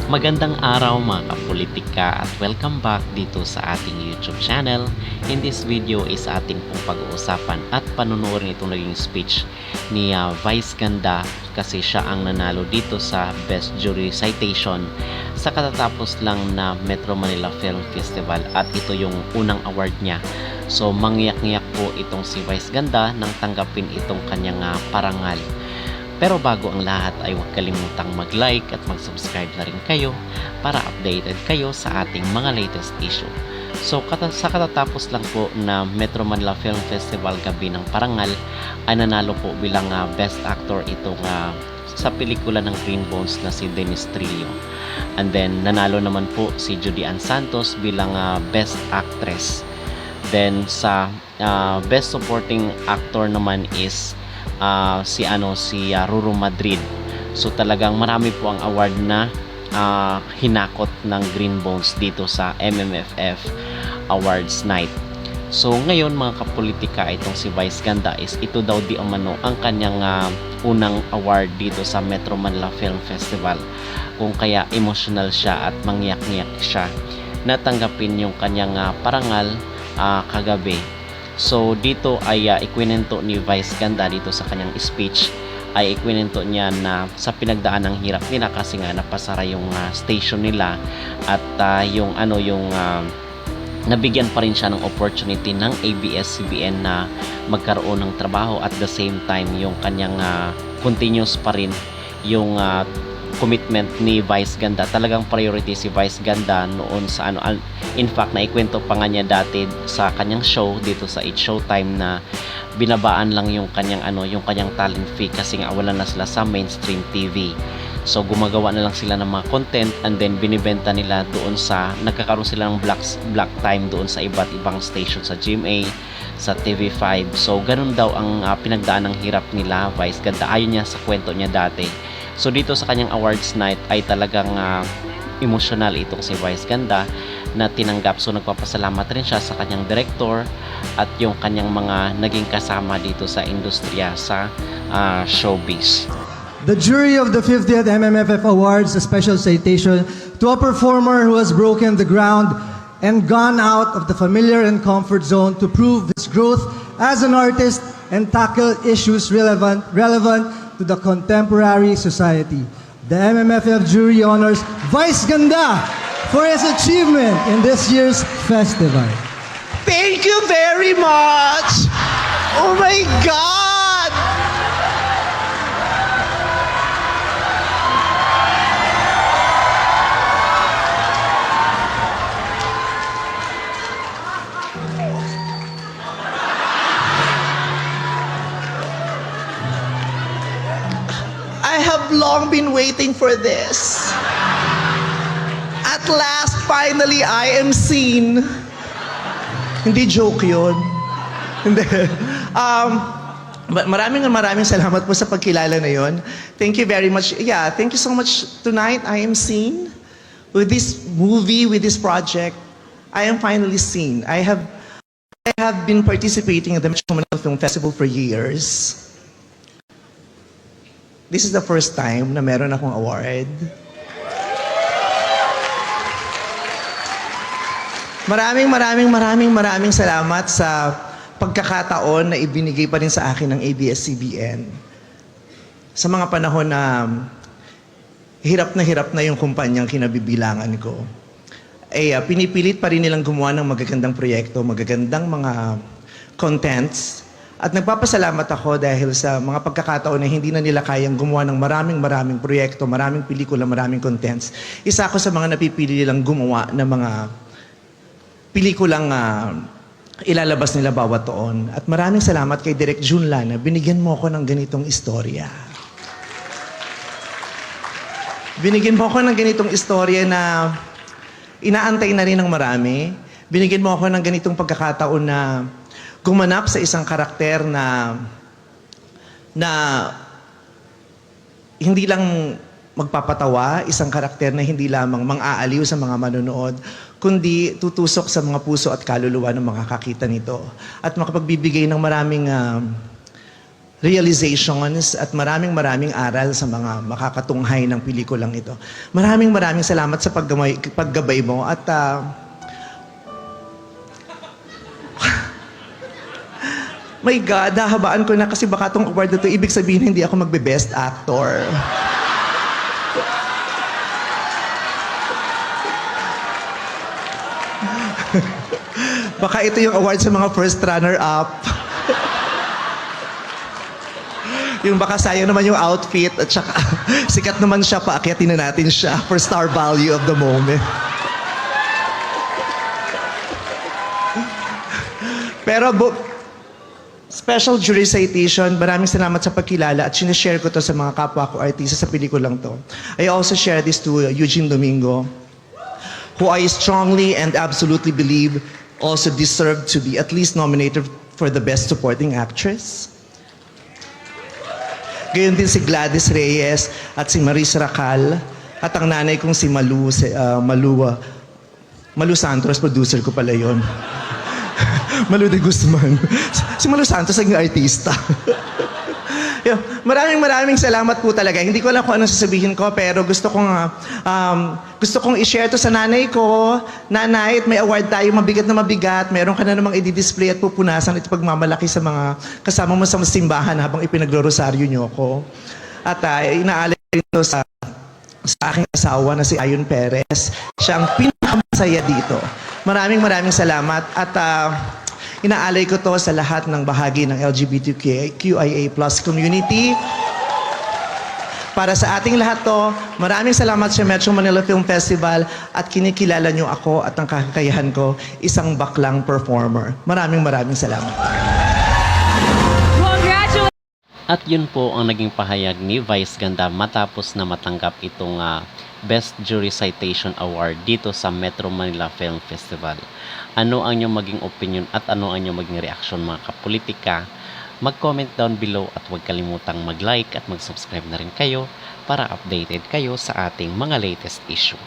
Magandang araw mga kapolitika at welcome back dito sa ating YouTube channel. In this video is ating pong pag-uusapan at panunuorin itong naging speech ni Vice Ganda kasi siya ang nanalo dito sa Best Jury Citation sa katatapos lang na Metro Manila Film Festival at ito yung unang award niya. So mangyak-ngyak po itong si Vice Ganda nang tanggapin itong kanyang parangal. Pero bago ang lahat ay huwag kalimutang mag-like at mag-subscribe na rin kayo para updated kayo sa ating mga latest issue. So sa katatapos lang po na Metro Manila Film Festival Gabi ng Parangal ay nanalo po bilang Best Actor itong sa pelikula ng Green Bones na si Dennis Trillo. And then nanalo naman po si Judy Ann Santos bilang Best Actress. Then sa Best Supporting Actor naman is si Ruru Madrid. So talagang marami po ang award na hinakot ng Green Bones dito sa MMFF Awards Night. So ngayon mga kapolitika, itong si Vice Ganda is ito daw di umano ang kanyang unang award dito sa Metro Manila Film Festival, kung kaya emotional siya at mangyak-ngyak siya natanggapin yung kanyang parangal kagabi. So dito ay ikwinento ni Vice Ganda dito sa kanyang speech ay ikwinento niya na sa pinagdaan ng hirap nila kasi nga napasara yung station nila at yung nabigyan pa rin siya ng opportunity ng ABS-CBN na magkaroon ng trabaho at the same time yung kanyang continuous pa rin yung commitment ni Vice Ganda. Talagang priority si Vice Ganda noon sa in fact naikwento pa nga niya dati sa kanyang show dito sa It's Showtime na binabaan lang yung kanyang yung kanyang talent fee kasi nga wala na sila sa mainstream TV. So gumagawa na lang sila ng mga content and then binibenta nila doon sa nagkakaroon sila ng black time doon sa iba't ibang station sa GMA, sa TV5. So ganun daw ang pinagdaan ng hirap nila Vice Ganda. Ayon niya sa kwento niya dati. So dito sa kanyang awards night ay talagang emotional itong si Vice Ganda na tinanggap. So nagpapasalamat rin siya sa kanyang director at yung kanyang mga naging kasama dito sa industriya sa showbiz. The jury of the 50th MMFF Awards, a special citation to a performer who has broken the ground and gone out of the familiar and comfort zone to prove his growth as an artist and tackle issues relevant to the contemporary society. The MMFF jury honors Vice Ganda for his achievement in this year's festival. Thank you very much! Oh my God! I have long been waiting for this. At last, finally, I am seen. Hindi joke yun. Hindi. Maraming salamat po sa pagkilala na yun. Thank you very much. Yeah, thank you so much. Tonight, I am seen. With this movie, with this project, I am finally seen. I have been participating at the Metro Manila Film Festival for years. This is the first time na meron akong award. Maraming salamat sa pagkakataon na ibinigay pa rin sa akin ng ABS-CBN. Sa mga panahon na hirap na yung kumpanyang kinabibilangan ko, pinipilit pa rin nilang gumawa ng magagandang proyekto, magagandang mga contents. At nagpapasalamat ako dahil sa mga pagkakataon na hindi na nila kayang gumawa ng maraming proyekto, maraming pelikula, maraming contents. Isa ako sa mga napipili nilang gumawa ng mga pelikulang ilalabas nila bawat taon. At maraming salamat kay Direk Junla na binigyan mo ako ng ganitong istorya. Binigyan mo ako ng ganitong istorya na inaantay na rin ng marami. Binigyan mo ako ng ganitong pagkakataon na gumanap sa isang karakter na hindi lang magpapatawa, isang karakter na hindi lamang mang-aaliw sa mga manonood, kundi tutusok sa mga puso at kaluluwa ng makakakita nito. At makapagbibigay ng maraming realizations at maraming aral sa mga makakatunghay ng pelikulang ito. Maraming salamat sa paggabay mo at my God, hahabaan ko na kasi baka itong award na ito, ibig sabihin hindi ako magbe-best actor. Baka ito yung award sa mga first runner-up. Yung baka sayang naman yung outfit at saka sikat naman siya, paakyatin na natin siya for star value of the moment. Pero special jury citation, maraming salamat sa pagkilala at sinishare ko to sa mga kapwa ko artista sa pelikulang to. I also share this to Eugene Domingo, who I strongly and absolutely believe also deserved to be at least nominated for the Best Supporting Actress. Gayon din si Gladys Reyes at si Maris Racal at ang nanay kong si Malu Santos, producer ko pala yun. Malu de Guzman. Si Malu Santos ang artista. Yun, maraming salamat po talaga. Hindi ko alam kung ano sasabihin ko, pero gusto kong i-share to sa nanay ko. Nanay, may award tayo, mabigat na mabigat. Meron ka na namang i-display at pupunasan at pagmamalaki sa mga kasama mo sa simbahan habang ipinagro-rosaryo niyo ko. At inaalay ito sa aking asawa na si Ayon Perez. Siya ang pinakamasaya dito. Maraming salamat at inaalay ko to sa lahat ng bahagi ng LGBTQIA+ community. Para sa ating lahat to, maraming salamat sa Metro Manila Film Festival at kinikilala niyo ako at ang kakayahan ko, isang baklang performer. Maraming salamat. At yun po ang naging pahayag ni Vice Ganda matapos na matanggap itong Best Jury Citation Award dito sa Metro Manila Film Festival. Ano ang inyong maging opinion at ano ang inyong maging reaksyon mga kapolitika? Mag-comment down below at huwag kalimutang mag-like at mag-subscribe na rin kayo para updated kayo sa ating mga latest issue.